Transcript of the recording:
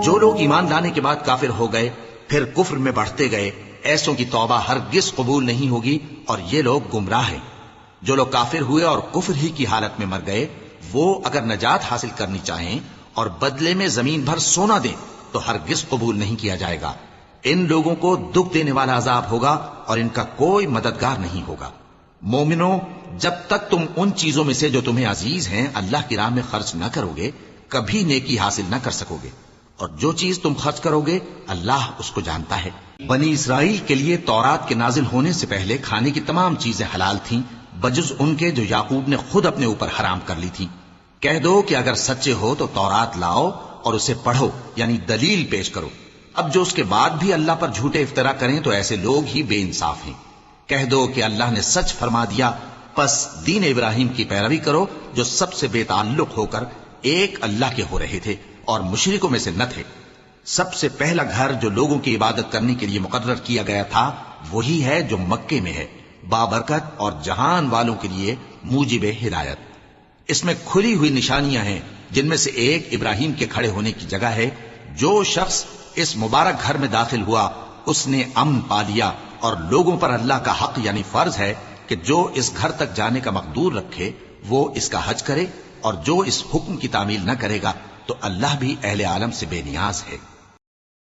جو لوگ ایمان لانے کے بعد کافر ہو گئے پھر کفر میں بڑھتے گئے، ایسوں کی توبہ ہرگز قبول نہیں ہوگی اور یہ لوگ گمراہ ہیں۔ جو لوگ کافر ہوئے اور کفر ہی کی حالت میں مر گئے، وہ اگر نجات حاصل کرنی چاہیں اور بدلے میں زمین بھر سونا دیں تو ہرگز قبول نہیں کیا جائے گا۔ ان لوگوں کو دکھ دینے والا عذاب ہوگا اور ان کا کوئی مددگار نہیں ہوگا۔ مومنوں، جب تک تم ان چیزوں میں سے جو تمہیں عزیز ہیں اللہ کی راہ میں خرچ نہ کرو گے، کبھی نیکی حاصل نہ کر سکو گے، اور جو چیز تم خرچ کرو گے اللہ اس کو جانتا ہے۔ بنی اسرائیل کے لیے تورات کے نازل ہونے سے پہلے کھانے کی تمام چیزیں حلال تھیں بجز ان کے جو یعقوب نے خود اپنے اوپر حرام کر لی تھی۔ کہہ دو کہ اگر سچے ہو تو تورات لاؤ اور اسے پڑھو، یعنی دلیل پیش کرو۔ اب جو اس کے بعد بھی اللہ پر جھوٹے افطرا کریں تو ایسے لوگ ہی بے انصاف ہیں۔ کہہ دو کہ اللہ نے سچ فرما دیا، پس دین ابراہیم کی پیروی کرو جو سب سے بے تعلق ہو کر ایک اللہ کے ہو رہے تھے اور مشرکوں میں سے نہ تھے۔ سب سے پہلا گھر جو لوگوں کی عبادت کرنے کے لیے مقرر کیا گیا تھا وہی ہے جو مکے میں ہے، بابرکت اور جہان والوں کے لیے موجب ہدایت۔ اس میں کھلی ہوئی نشانیاں ہیں جن میں سے ایک ابراہیم کے کھڑے ہونے کی جگہ ہے۔ جو شخص اس مبارک گھر میں داخل ہوا اس نے امن پا لیا، اور لوگوں پر اللہ کا حق یعنی فرض ہے کہ جو اس گھر تک جانے کا مقدور رکھے وہ اس کا حج کرے، اور جو اس حکم کی تعمیل نہ کرے گا تو اللہ بھی اہل عالم سے بے نیاز ہے۔